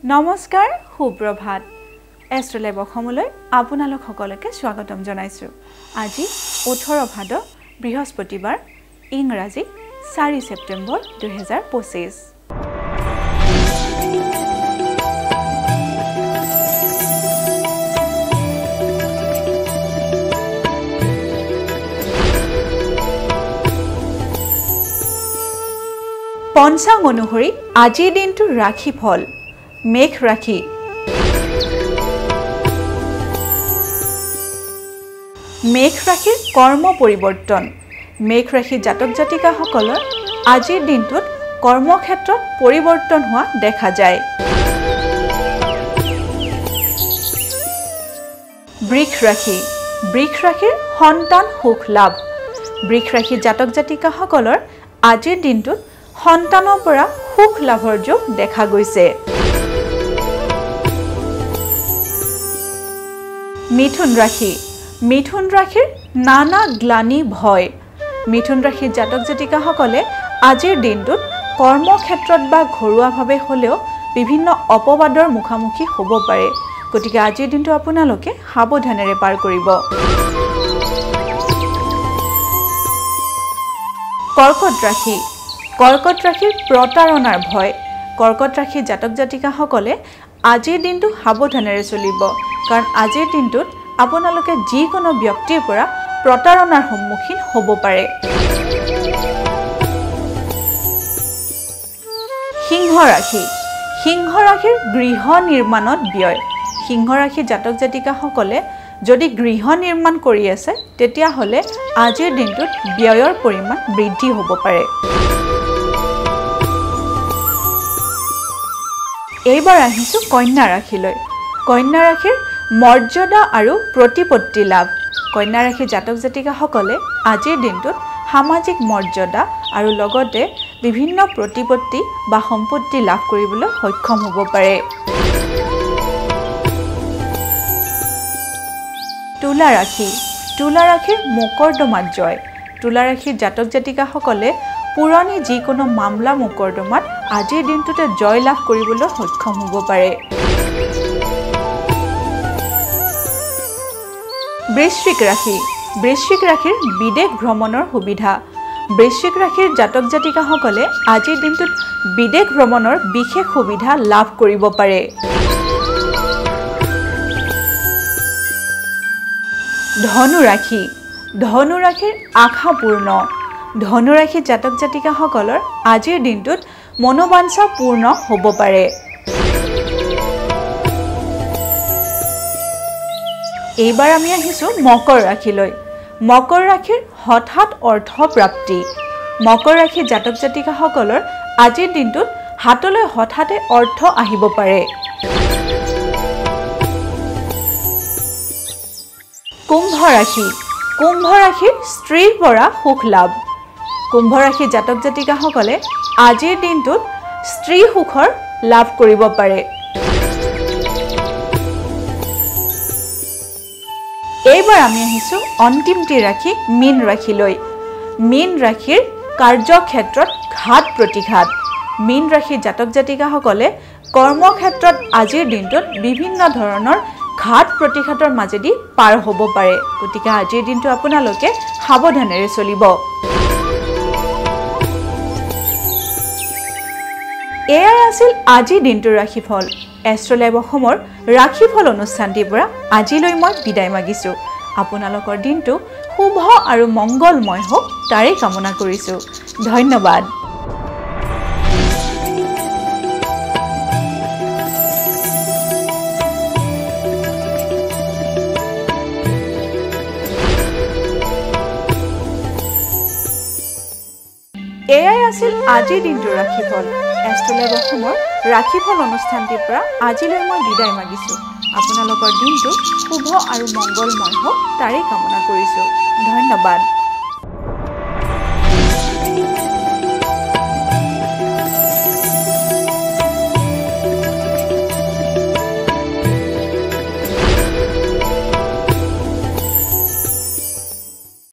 নমস্কাৰ সুপ্ৰভাত এষ্ট্ৰলেব অসমলৈ আপোনালোক সকলোকে স্বাগতম জনাইছো আজি 18 ভাদ বৃহস্পতিবাৰ ইংৰাজী 4 ছেপ্টেম্বৰ 2025 পঞ্চাং অনুসৰি আজিৰ দিনটো ৰাখি ফল মেঘ ৰাখি মেঘ ৰাখিৰ কৰ্ম পৰিৱৰ্তন মেঘ ৰাখি জাতক জাতিকাসকলৰ আজিৰ দিনটোত কৰ্মক্ষেত্ৰত পৰিৱৰ্তন হোৱা দেখা যায় বৃষ ৰাখিৰ সন্তান সুখ লাভ বৃষ ৰাখি জাতক জাতিকাসকলৰ আজিৰ দিনটোত সন্তানৰ পৰা সুখ লাভৰ যোগ দেখা গৈছে মিথুন ৰাখিৰ নানা গ্লানি ভয় মিথুন ৰাখিৰ জাতক জাতিকাসকলে আজিৰ দিনটোত কৰ্মক্ষেত্ৰত বা ঘৰুৱাভাৱে হ'লেও বিভিন্ন অপবাদৰ মুখামুখি হ'ব পাৰে গতিকে আজিৰ দিনটো আপোনালোকে সাৱধানেৰে পাৰ কৰিব কৰ্কট ৰাখিৰ প্ৰতাৰণাৰ ভয় কৰ্কট ৰাখিৰ জাতক জাতিকাসকলে আজিৰ দিনটো সাৱধানেৰে চলিব কাৰণ আজিৰ দিনটোত আপোনালোকে যিকোনো ব্যক্তিৰ পৰা প্ৰতাৰণাৰ সন্মুখীন হ'ব পাৰে সিংহ ৰাখিৰ গৃহ নিৰ্মাণত ব্যয় সিংহ ৰাখিৰ জাতক জাতিকাসকলে যদি গৃহ নিৰ্মাণ কৰি আছে তেতিয়াহ'লে আজিৰ দিনটোত ব্যয়ৰ পৰিমাণ বৃদ্ধি হ'ব পাৰে এইবাৰ আহিছো কন্যা ৰাখিৰ মৰ্যাদা আৰু প্ৰতিপত্তি লাভ কন্যা ৰাশি জাতক জাতিকাসকলে আজিৰ দিনটোত সামাজিক মৰ্যাদা আৰু লগতে বিভিন্ন প্ৰতিপত্তি বা সম্পত্তি লাভ কৰিবলৈ সক্ষম হ'ব পাৰে তুলা ৰাশিৰ মোকৰ্দমাত জয় তুলা ৰাশিৰ জাতক জাতিকাসকলে পুৰণি যিকোনো মামলা মোকৰ্দমাত আজিৰ দিনটোতে জয় লাভ কৰিবলৈ সক্ষম হ'ব পাৰে বৃশ্চিক ৰাশিৰ বিদেশ ভ্ৰমণৰ সুবিধা বৃশ্চিক ৰাশিৰ জাতক জাতিকাসকলে আজিৰ দিনটোত বিদেশ ভ্ৰমণৰ বিশেষ সুবিধা লাভ কৰিব পাৰে ধনু ৰাশিৰ আশা পূৰ্ণ ধনু ৰাশিৰ জাতক জাতিকাসকলৰ আজিৰ দিনটোত মনোবাঞ্ছা পূৰ্ণ হ'ব পাৰে এইবাৰ আমি আহিছো মকৰ ৰাশিৰ হঠাৎ অৰ্থ প্ৰাপ্তি মকৰ ৰাশিৰ জাতক জাতিকাসকলৰ আজিৰ দিনটোত হাতলৈ হঠাতে অৰ্থ আহিব পাৰে কুম্ভ ৰাশিৰ স্ত্ৰীৰ পৰা সুখ লাভ কুম্ভ ৰাশিৰ জাতক জাতিকাসকলে আজিৰ দিনটোত স্ত্ৰী সুখৰ লাভ কৰিব পাৰে এইবাৰ আমি আহিছো অন্তিমটি ৰাশি মীন ৰাশিৰ কাৰ্যক্ষেত্ৰত ঘাত প্ৰতিঘাত মীন ৰাশিৰ জাতক জাতিকাসকলে কৰ্মক্ষেত্ৰত আজিৰ দিনটোত বিভিন্ন ধৰণৰ ঘাত প্ৰতিঘাতৰ মাজেদি পাৰ হ'ব পাৰে গতিকে আজিৰ দিনটো আপোনালোকে সাৱধানেৰে চলিব এয়াই আছিল আজিৰ দিনটোৰ ৰাশিফল এষ্ট্ৰলেব অসমৰ ৰাশিফল অনুষ্ঠানটিৰ পৰা আজিলৈ মই বিদায় মাগিছো আপোনালোকৰ দিনটো শুভ আৰু মংগলময় হওক তাৰে কামনা কৰিছো ধন্যবাদ এয়াই আছিল আজিৰ দিনটোৰ ৰাশিফল এষ্ট্ৰলেব অসমৰ ৰাশিফল অনুষ্ঠানটিৰ পৰা আজিলৈ মই বিদায় মাগিছো আপোনালোকৰ দিনটো শুভ আৰু মংগলময় হওক তাৰে কামনা কৰিছো ধন্যবাদ